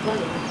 Hello.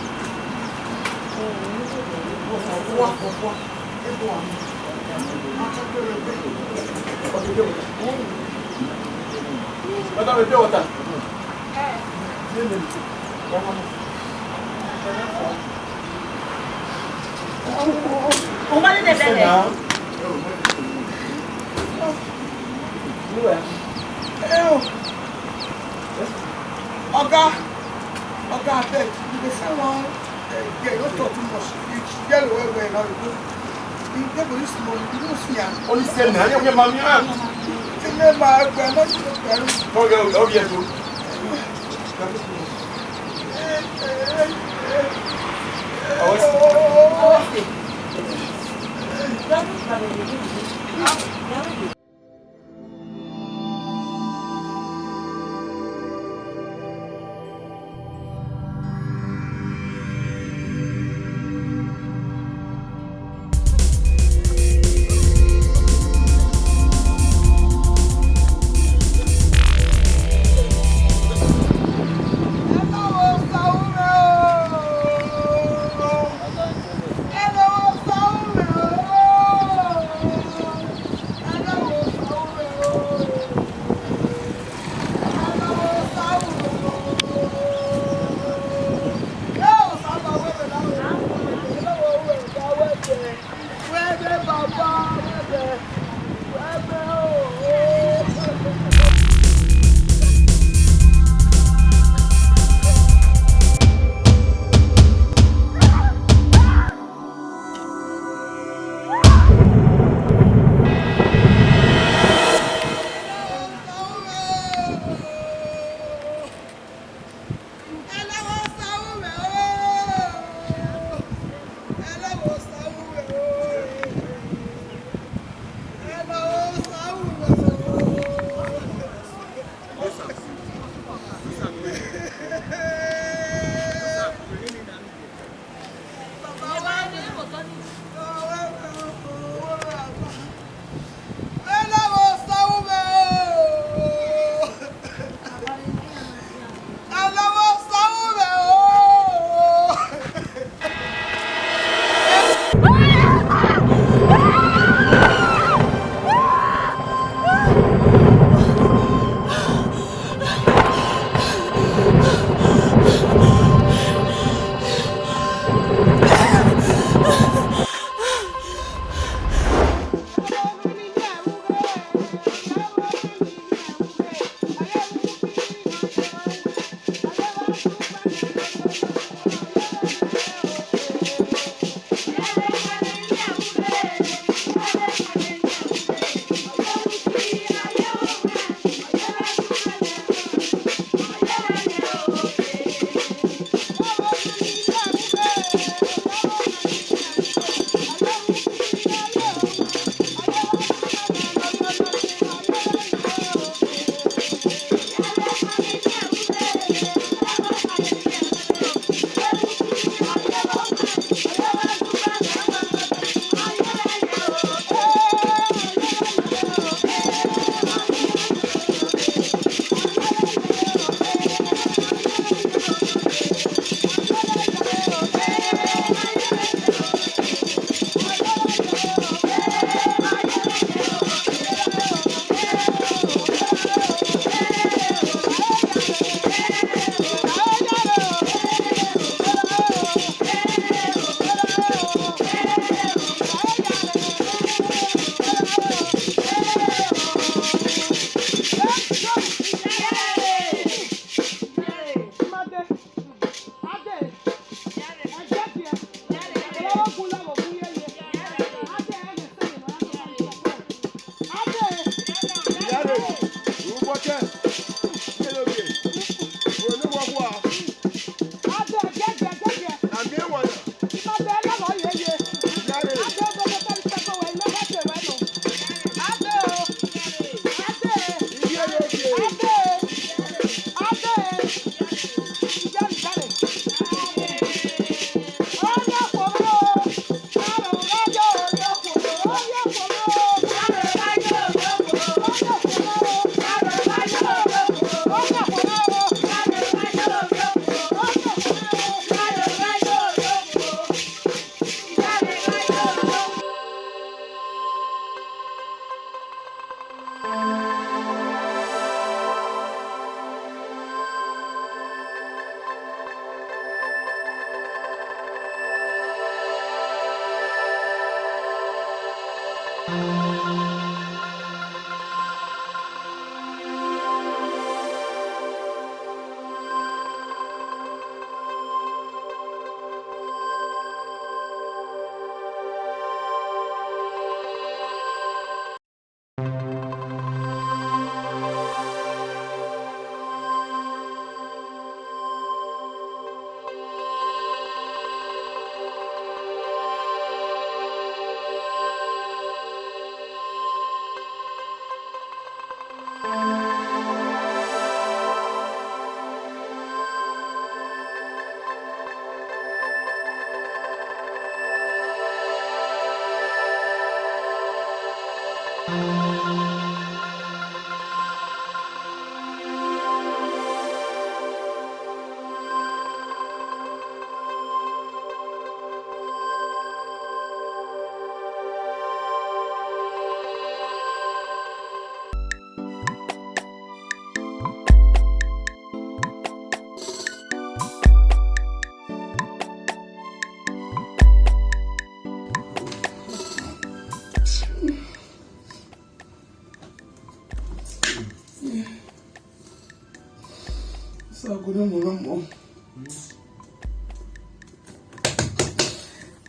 So good no more.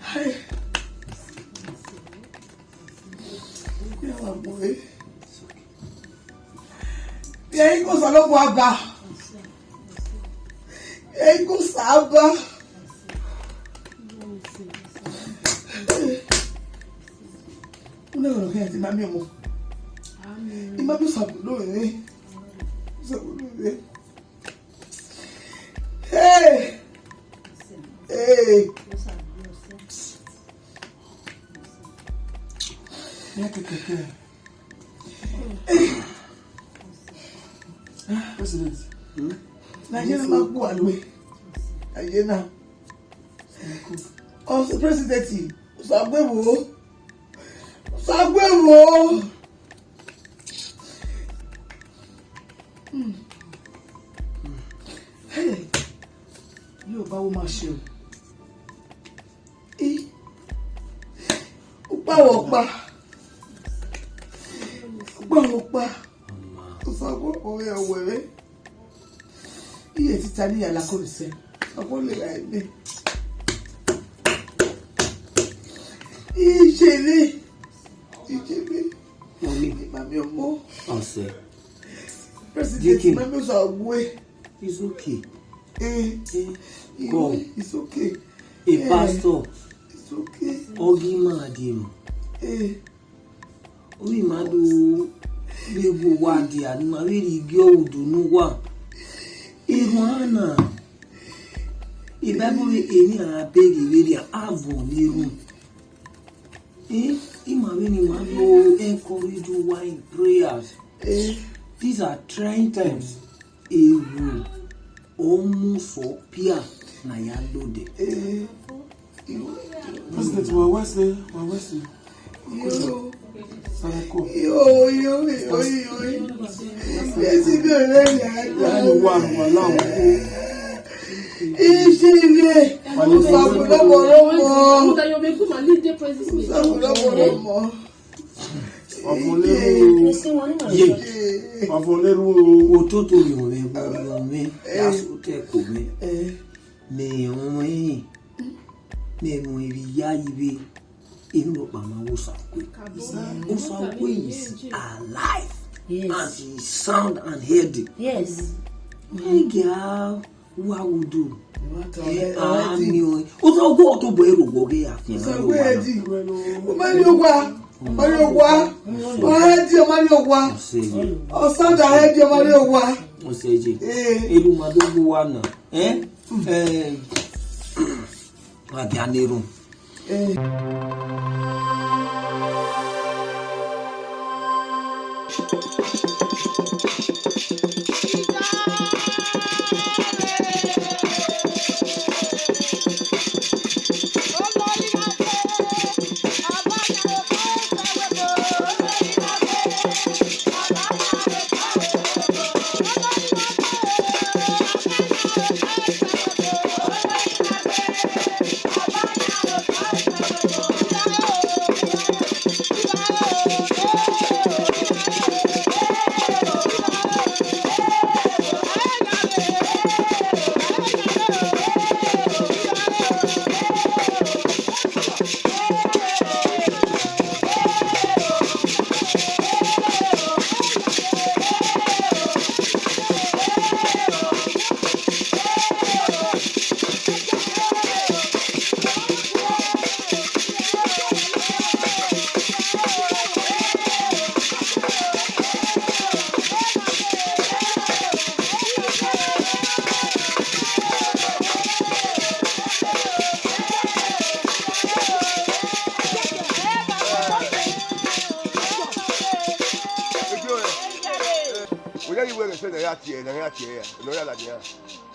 Hey. Yeah, boy. Yeah, go salo boaba. Yeah, go saba. Una lo que ti mami omo. Amen. Ima bi sabulo ni. Sabulo ni. Hey. Hey. Yeah, okay. President. Nigeria ma ku agbe. Aye na. Oh, the president. Sagbewo. Hey. You ba wo ma se o. Wo pa. Sagbo o ya were. Iye ti tani ya la ko se. Sagbo le ra ile. Ìjẹ̀lẹ̀. Mami ọmọ. Ọ̀sẹ̀. President Mami Uzagwe. It's okay. Go. It's okay. A pastor. It's okay. Ogi Madim. Ogi Madu. Lebu Wadi and Mary Gyodu Nuwa. Irwana. Ibaburi any a baby really avon the room. Imagine you encourage you in prayers. These are trying times. Almost so pia na yalode. President Wawese. Sarako. Yo. Yes, you go there. Ìṣẹ̀lẹ̀ Òṣàkùnlọ́mọ̀lọ́mọ̀. Ọ̀fọ̀lẹ́rú òtótó ìrọ̀lẹ́ gbọ́dọ̀ mi lásòótẹ́ kò mi. Mẹ̀rún mẹ̀rún ìrìyá ibi inú ọ̀pàmọ́ Òṣàkùn is alive. Yes. And he sound and healthy. Yes. My girl. What would do? O sọ gbọ́ tó bọ̀ èrò gbọ́gẹ́ àfihàn ló wà náà. Ọ̀sádà ẹ̀dì ọmọ ní ọwá. Ọ̀sẹ̀ ẹ̀jẹ̀ èrò màdógbò wà náà. Àbí anérò.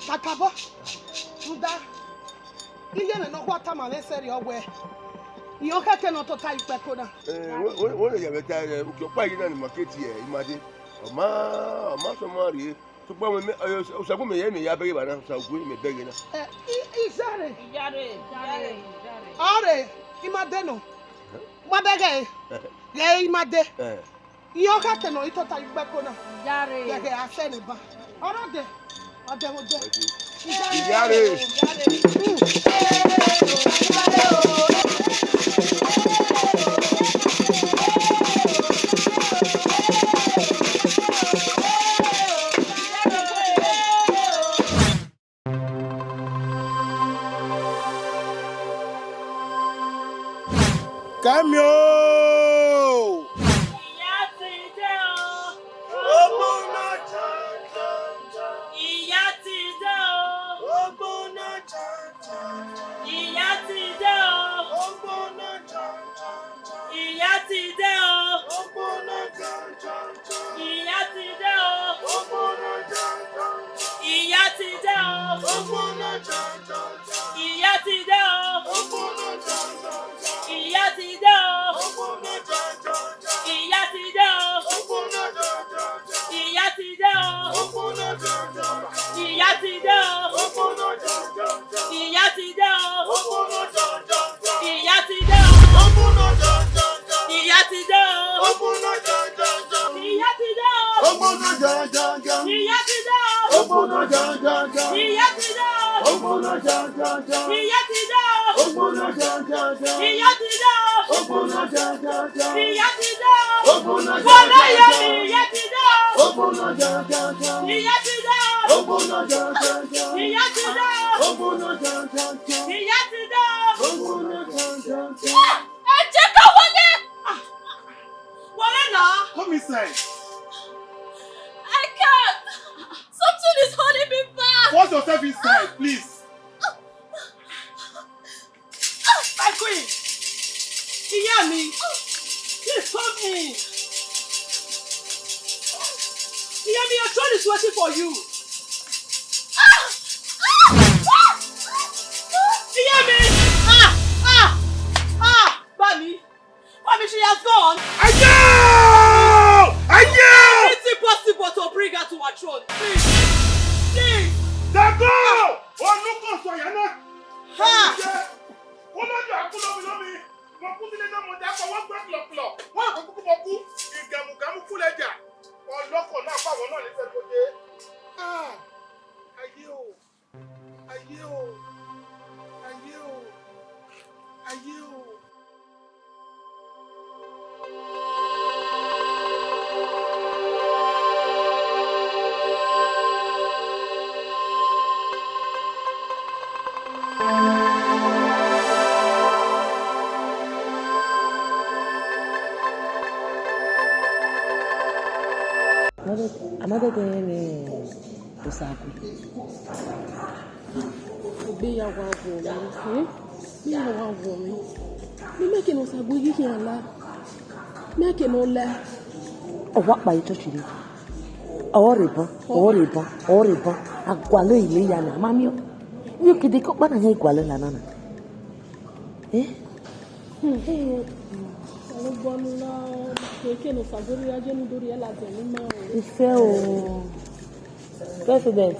Takabo, Suda, Ian and Oquata Malesari away. You can't to type Pecona. What are you paying in the market here? Imagine a man, to buy me, Osagumi, Yabba, so we may beg enough. Are, Imadeno, Madage, Yay, Made. You can't know it to type Pecona. Yare, I send it back. Camion! Come inside. I can't. Something is holding me back. Force yourself inside, please. My queen. You hear me? Please come in. You hear me? Your throne is waiting for you. You hear me? Bami, she has gone. I know! It's impossible to bring her to her throne. Please. Dago! Oh, look on Soyana. Ha! What are you doing? What put in the money for one clock? What could you do? In Gamugamu Fuleja. Or local now for one on the day. Are you? Another day, Osaku. Be your one woman. Be your one woman. You making us a boogie here, la. Making all that. Oh, what by touching? Oriba. Agualo Iliana, Mammy. You could take up one and equal Lana. Eh? Ìfẹ́ o. President.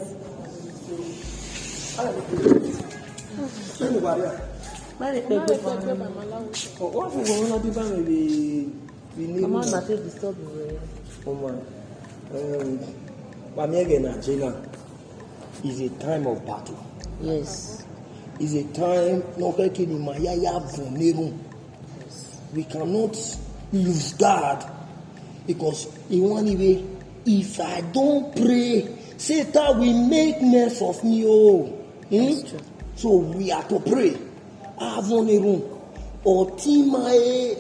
Wọ́n fi wọ́n lọ́dún bá mi lè fi ní. Ọmọ àná ṣe disturb rẹ̀. Ọmọ Pamẹ́gẹ̀ Nàìjíríà is a time of battle. Yes. It's a time lọ́kẹ́kẹ́ ni Mayaya Vunero. We cannot lose guard because in one way, if I don't pray, Satan will make mess of me. That's true. So we have to pray. Avonero Otimae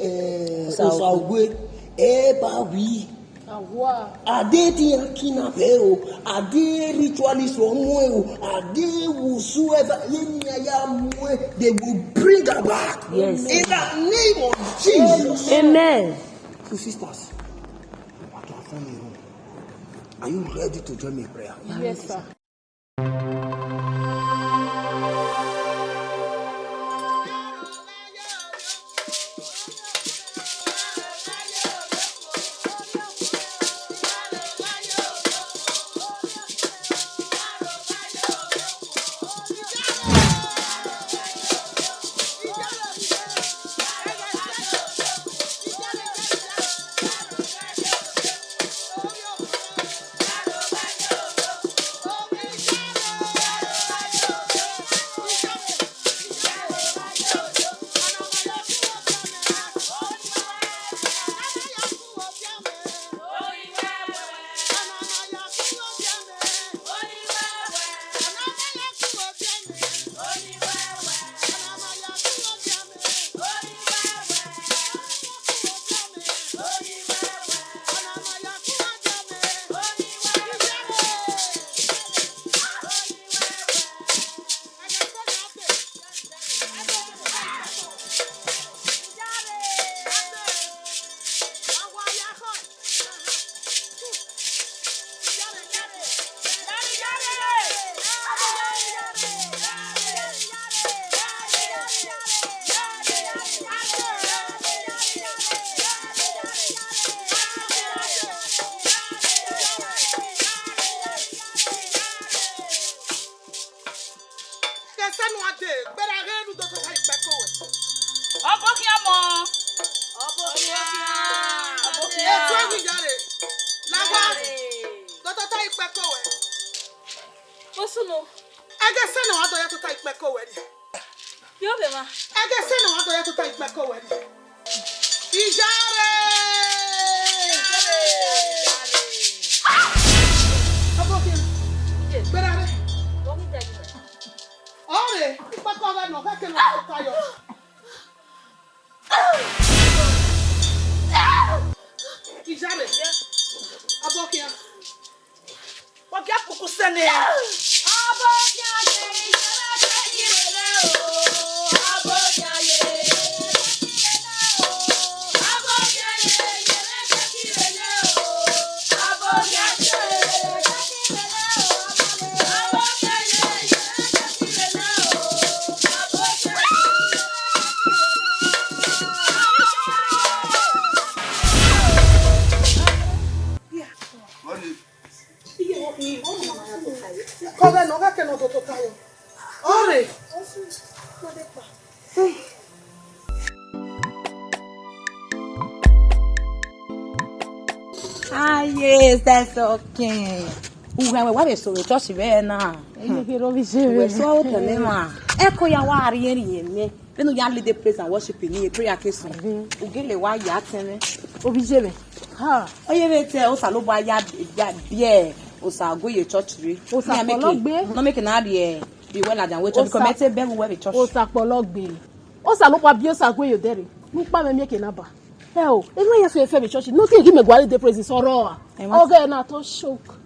Osaugwe Ebawi. Ade ti akinape o, ade ritualist omo o, ade whosoever they will bring her back. Yes. In the name of Jesus. Amen. So sisters, are you ready to join me in prayer? Yes, sir. sanu ade gbera re nu do to ta ipeko we Obokia mo. etu ewi jare lawa do to ta ipeko we Osuno. ege sanu ado ya to ta ipeko we ni Yo be ma. ege sanu ado ya to ta ipeko we ni ijare abokia gbera re ore ipeko we no ka ke no to ta yo ijare abokia wakia kukusene Abokia ye. Kirele o. Abokia ye. Abokia ye. Kirele o. Abokia ye. Abokia ye. Kirele o. Abokia Kove no ka ke no to ta yo ore Ah, yes, that's okay. What is so just very now? We're so telema. Echo ya wari yeri me. Then you lead the praise and worship in prayer case. Ugele wa ya tene. Obijebe. Ha. Oye vete o saloba ya bie. O sa go ye church re. O sa pologbe. No make na dey be well than we church because me be we the church. O sa pologbe. O sa lopa bi o sa go ye dere. Nu pa me make na ba. Eh o, even if you fe me church, no think give me gwale dey praise oro. Okay na to shock.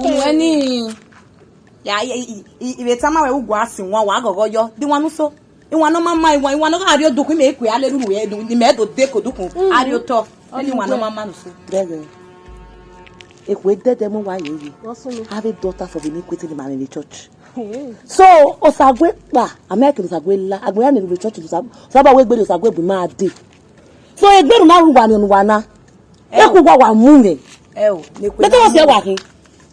Any ya ibe tama we ugwa asin wa agogo yo di wanu so iwan no mama iwan no ario doku me ekwe aleru we edu ni me do de koduku ario to ni wan no mama no so Brother, ekwe dede mo wa yeyi. Have a daughter for iniquity in the church. So osagwe pa America osagwe la agwe ya ni church osagwe we gbe osagwe bu ma de. So egberu na ruwa ni onwa na. Ekwu gwa wa munge. o Let us say wa kin.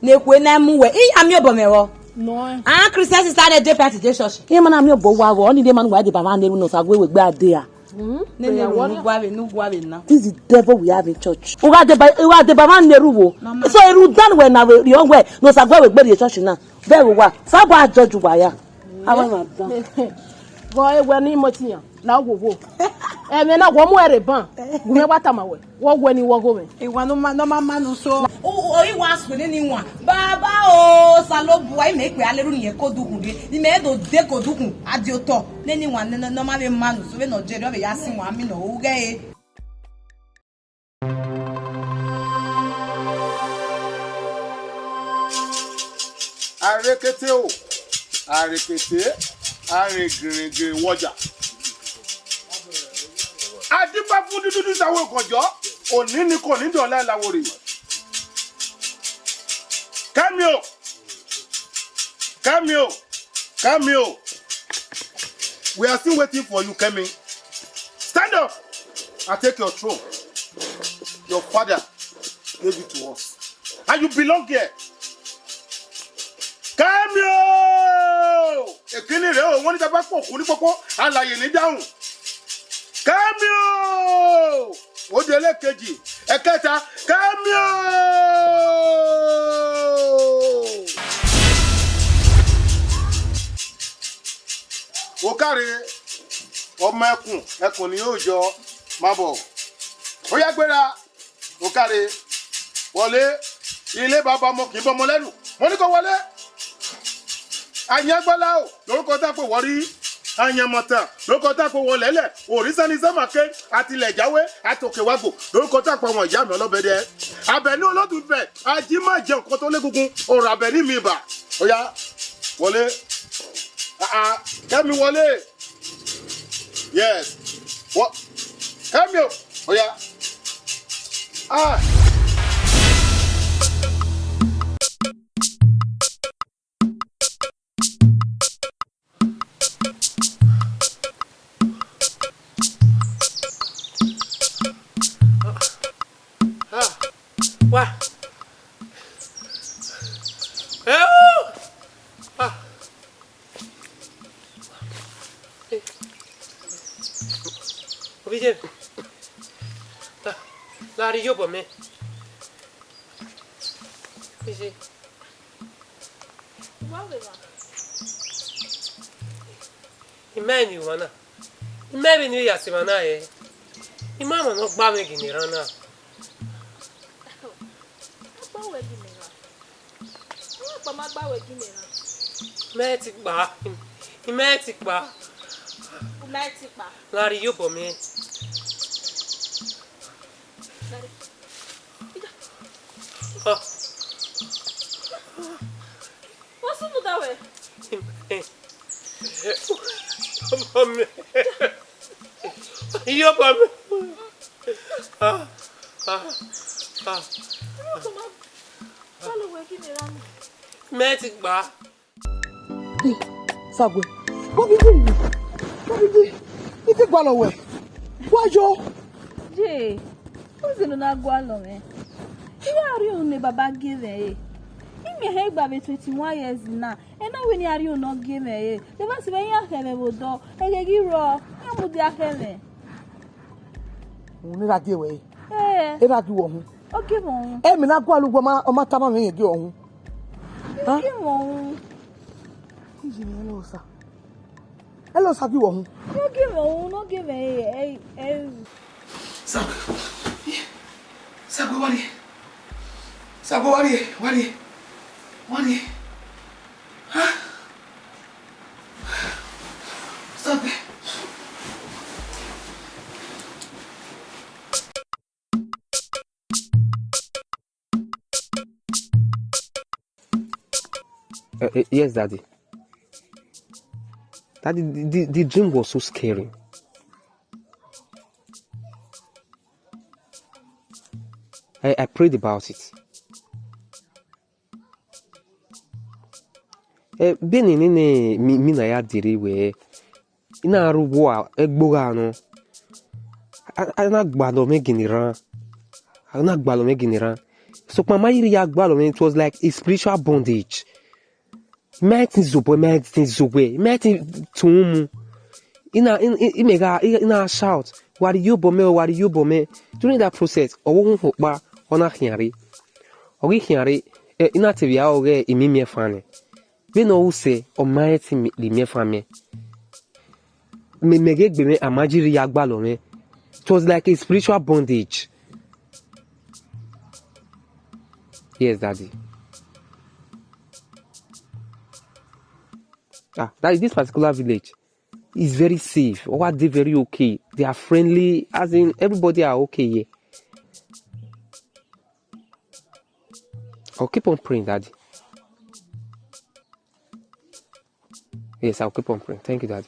nekwe na mu we ami obomewo No. ah Christians started dey party dey church Ye mana mi obo wa wo ni de man wa de baba na no sagwe we gbe ade a. ne nu gwa we na This is the devil we have in church. Uga de baba neru wo. So eru dan we na we yon we no sagwe we gbe the church na. Be we wa. Sabo a judge wa ya. Awa ma dan. Go ewe ni motiyan. La wo wo. Me na wo mu ere ban. Gume wa tamawe. Wo wo ni wo go me. iwan no mama no so o iwan asu ni wan baba o salobu ai me ekwe aleru ni koduku ni me do de koduku adio to ni wan no ma be manu so we no jere be ya sin wan mi no uge e Arekete o arekete aregirege wọjà adipa fún dúdú sáwọ ìkànjọ òní ni kò ní dọ̀la ìlàwòrè Kẹ́mi o we are still waiting for you Kẹ́mi stand up and take your throne your father gave it to us and you belong here. Kẹ́mi o èkíní rẹ̀ o wọ́n ní tàbá pọ̀ kú ní pọ́pọ́ alàyè ní dáhùn Kẹ́mi o ó di ẹlẹ́kejì ẹ̀kẹta Kẹ́mi o. ó káre ọmọ ẹkùn ni yóò jọ máa bọ̀ ó yá gbéra ó káre wọlé ilé bàbá ọmọ kì í bọ́mọ lẹ́rù mo ní kó wọlé. Anyagbala o lórúkọ tá pé wọrí anyamọta lórúkọ tá pé wọlẹlẹ òrìṣàní sẹmàké àtìlẹjáwé àtòkèwàgbò lórúkọ tá pé wọn ìyá mi ọlọbẹdẹ Àbẹ̀ní olódùfẹ ajímàjẹ nǹkan tó légungun ọ̀rọ̀ Àbẹ̀ní mi bà ó yá wọlé Kẹ́mi wọlé yes Kẹ́mi o ó yá Wá. Vije. La rio por me. Vije. Imani wana. Imani ni ya semana e. Imama no gba me gini rana. Mẹ́ẹ̀tì pa. Láàrin yóò bọ̀ mí. What's up with that way? Yóò bọ̀ mí. Mẹ́ẹ̀tì pa. Sagwe, what did you do? What did you do? You take one away. Why, Joe? Jay, who's in the gualo, man? You are you, ne baba give a. In your head, baby, 21 years now, and now when you are you not give a. The was when you have a wood dog, and they give raw, and would you have a? Only that way. Eh, If I do one. okay, one. Eh, me not go look on my time and you do. Huh? Hello, sir. Hello, sir. You No give a. Sagwe, Wadi. Huh? Stop it. Yes, Daddy. Daddy, the dream was so scary. I prayed about it. Benin mi na ya diri we ina arugo a egboga no ana gbalo me ginira so mama yiri ya gbalo me, it was like a spiritual bondage. Metin tumu ina shout wari you bome during that process owo hokpa ona hiare ogi hiare ina tebia oge imimie fane be no use o mighty li me fame me megegbe me amajiri ya gbalo me. It was like a spiritual bondage. Yes, Daddy. That this particular village is very safe. Or they very okay. They are friendly, as in everybody are okay here. I'll keep on praying, Daddy. Yes, I'll keep on praying. Thank you, Daddy.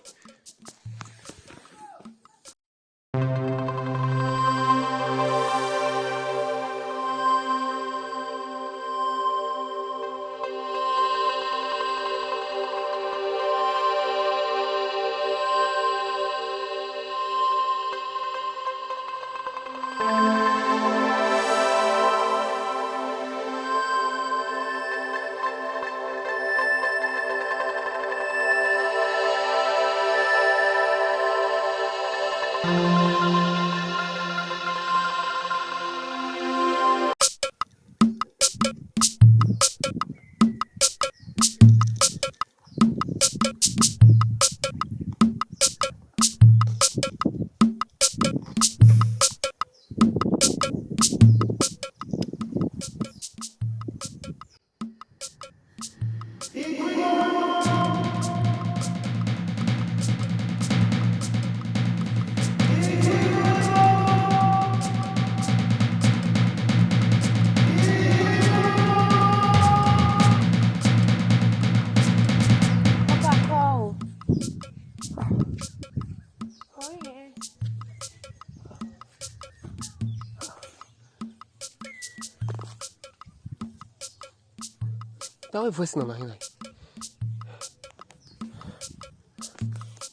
Dawaj voice na hina.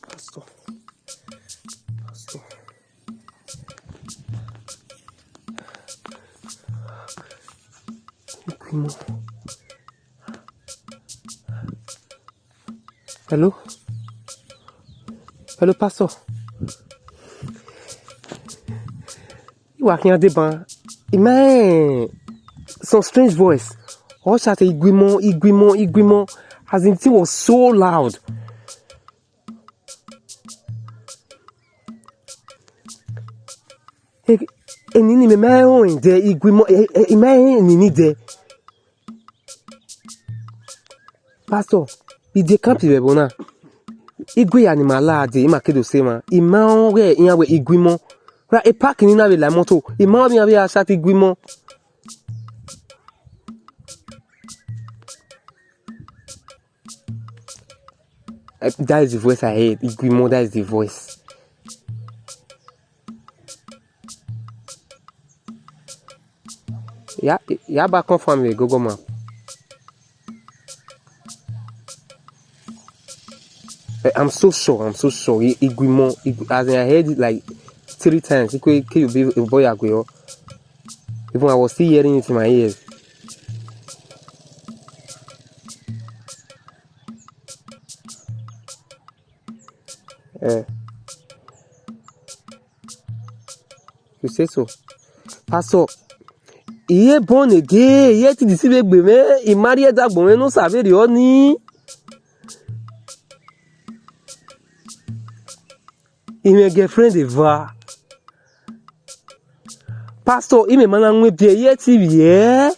Pastor. Hello, Pastor. Walking at the bar. Man, some strange voice. All shout Igwimo. As in, it was so loud. Enini me mai on de Igwimo. Imai enini de. Pastor, il de camp ibe bona. Igwe animala de imakedo sema. Imao we inyawe Igwimo. Ra e park ni na we la moto. Imao bi abi a shout Igwimo. That is the voice I heard. Igwimo, that is the voice. Yeah, back on family, Google map. I'm so sure. Igwimo, as in I heard it like 3 times. It could be a boy Agweo. Even I was still hearing it in my ears. You say so, Pastor. He is born again. He is to deceive me. He married that woman. No sabe the honey. He my girlfriend Eva. Pastor, he me manang with the yet TV.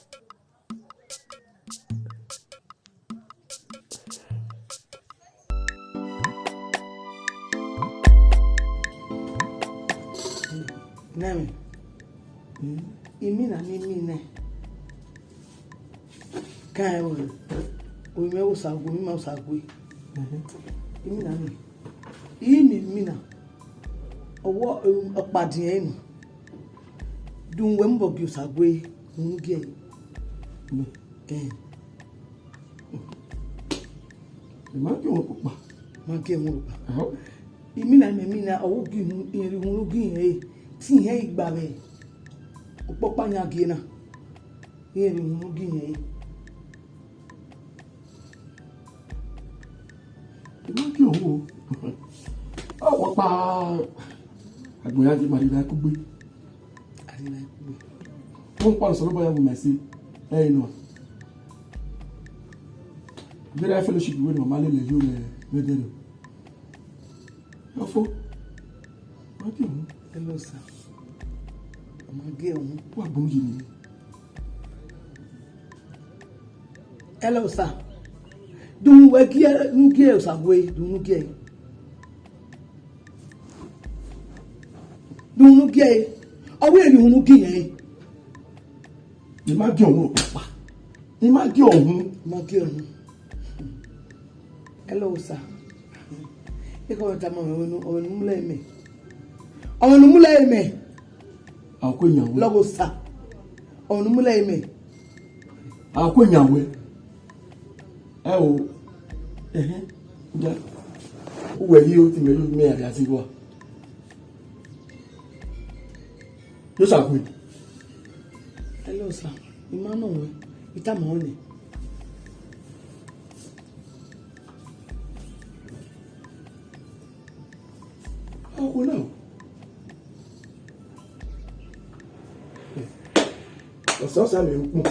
Name. Imina mine. Kai wo. O me wo sagu, mi ma sagu. Imina mi. Imina. Owo opadi en. Dun we mbo bi sagu ngi en. Ma ki wo pa. Ma ki wo pa. Imina owo gi iri wo gi en. Ti he igba be. Opopa nya gi na. Iri wo gi en. Kí òun o ọwọ́ pa àgbẹ̀yàjẹ́ màdìlá kúgbé wọ́n ń pàrọ̀ sọ̀rọ̀ bọ́yá wùmẹ̀ sí ẹ̀yìn náà Nigeria fellowship ìwé náà máa lè yóò rẹ̀ lẹ́dẹ̀rẹ̀ ọ̀fọ́ wọ́n kí òun Hello sir. Ọmọ gé òun. wà gbóhùn yìí nìyẹn. Hello sir. Dun we gie nu gie osagwe dun nu gie. Dun nu gie. Owo eri nu gie yen. Ni ma gie ohun pa. Ni ma gie ohun. Ma gie ohun. Hello sir. E ko ta mo onu mule me. Onu mule me. Ako nyawo. Logo sir. Onu mule me. Ako nyawo. O ja uwe yi o ti me lo me ada ti wa yo sa ku Hello sir. Imano we ita mo ni. Ako na o so sa me ku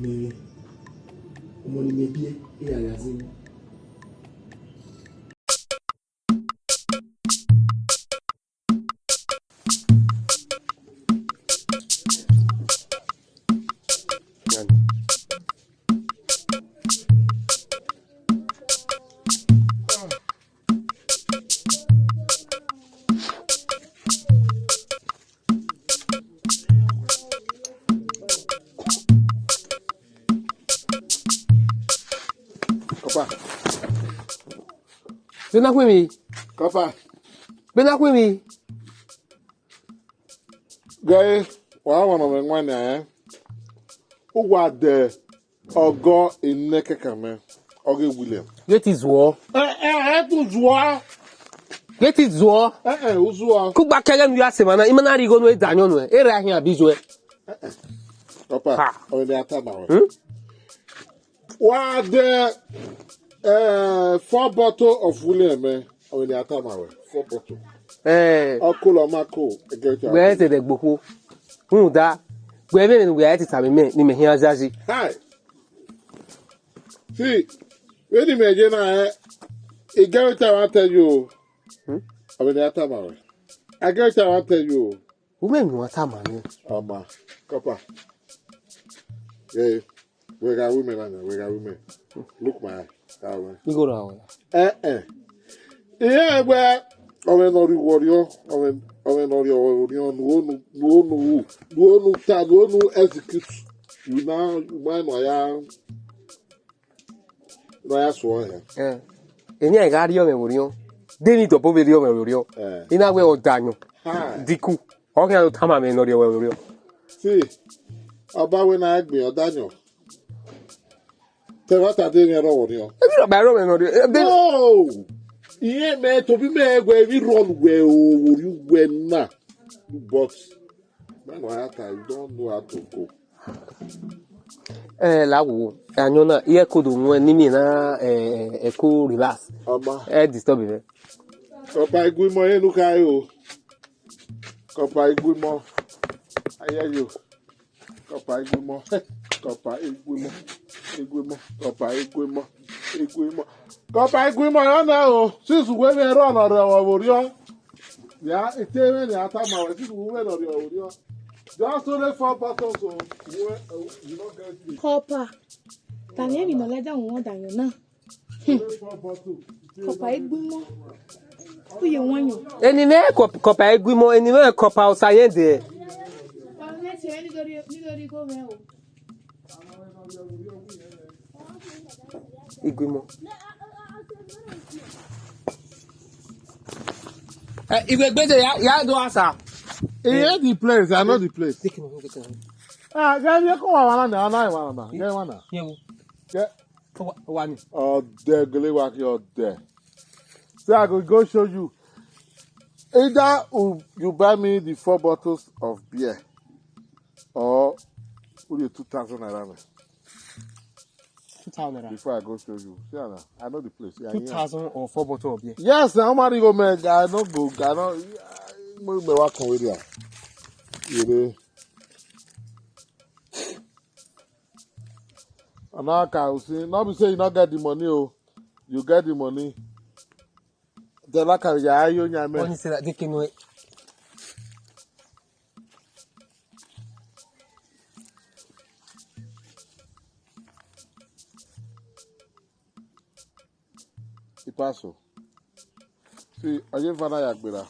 me ọmọ ni me bie e ya ya zin Bena kwemi. Kapa. Bena kwemi. Guy, wa wana me ngwane ya. Ugwa de ogo ineke kame. Oge William. Get is war. Tu zwa. Get is war. Uzwa. Kugba kege nu ya semana imana ri go no e danyo no e. E ra hin abijwe. Papa, o de ataba we. Wa de 4 bottle of William o de ataba we. 4 bottle. Ọkùlọ̀ máa kó ẹgbẹ́ tí a. Where the Boko? Who that? Where we are at me, Nime here, Zazi. Hi. See, wait a minute, I get what I want to tell you. I mean, that's about. I get what I want to tell you. Women want a man. Ma, copper. Yeah, we got women, and we got women. Look, my eye. You go down. Yeah, well, I'm not a warrior. I'm not your warrior. No, execute. You know, when I am. No, that's one. Any I got your memory. They need to put your memory. In a way of Daniel. Diku. How can you tell me not your memory? See, about when I agree or Daniel. Tell what I didn't know. No! Yeah, man, to be made where we run where you went now. But, man, I don't know how to go. Lago, and you know, here could when Nimina a cool relax. Disturb it. Copa Guimo, look at you. Copa Guimo. I hear you. Copa Guimo. Copa Guimo. Copa Guimo. Copa Guimo, no, since when we run or your. Yeah, it's even the Atama, this woman or your. Just only 4 bottles of you don't get it. Copper. Daniel, you know, let down more than you know. 4 bottles. Copper, Guimo. Who you want you? Any name, Copper Guimo, anywhere, Copper Science there. Iguimo. If we better, ya do answer. Here's the place. I know the place. Guys, you come on, One. Oh, there, Gulewaki, or there. So I could go show you. Either you buy me the 4 bottles of beer, or you 2,000 naira. 2,000 naira. Before I go show you. See, I know the place. 2,000 or 4 bottles of beer. Yes, now I'm go, man. I don't go. I don't. I'm working with you. You know. And now I can see. Not be say you not get the money. Oh, you get the money. The like you nyame. When you say that, they can wait. Ipaso. See, are you fana yagbera?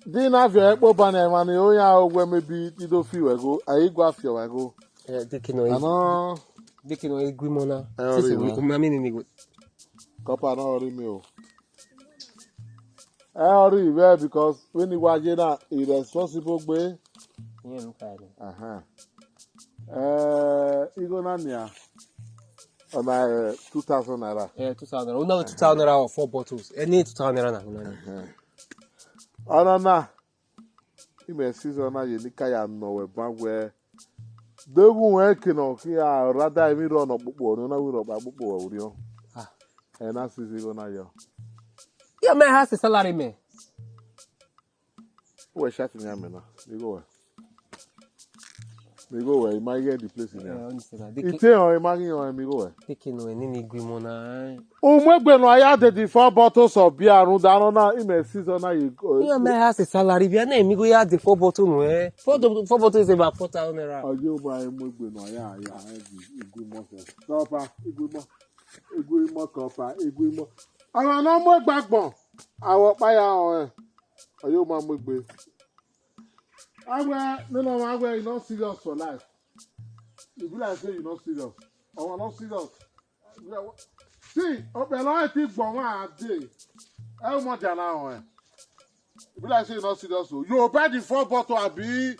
Di na fi ekpo bana mani o ya ogwe maybe you don't feel we go. Are you go afio we go? They can wait. Ano. They can wait. Guimona. Sisi we come mami ni go. Kopa no worry me o. I worry well because when you watch that irresponsible way. Yeah, look at it. Igo nania. On my 2,000 naira. Yeah, 2,000 naira. Now 2,000 naira or 4 bottles. Any 2,000 naira na. Oh no. Ime season na ye nika ya no we ban we. Dogun we kino ki a rather emi run opopo no na we ro ba opopo ori o. Na season go na yo. Yeah, man has a salary man. We shut me na. We go. Me go where my get the place in there. It's on imagine on me go. Taking no any Guimona. Oh, mwegbe no aya the 4 bottles of beer run down na in season na you go. Yeah, man has a salary. We na me go ya the 4 bottles no eh. 4 bottles is about 4,000 naira. Ojo buy mwegbe no aya Iguimo se. Kopa Iguimo kopa Iguimo. Àwọn no mwegbe agbon. Awo pa ya o. Ojo ma mwegbe. Agwe, you not serious for life. You be like say you not serious. Or not serious. See, open I think for one day. How much now? You be like say you not serious. You buy the 4 bottle abi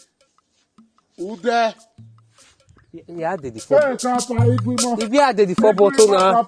ude. Yeah, I did the 4. If you had the 4 bottle now.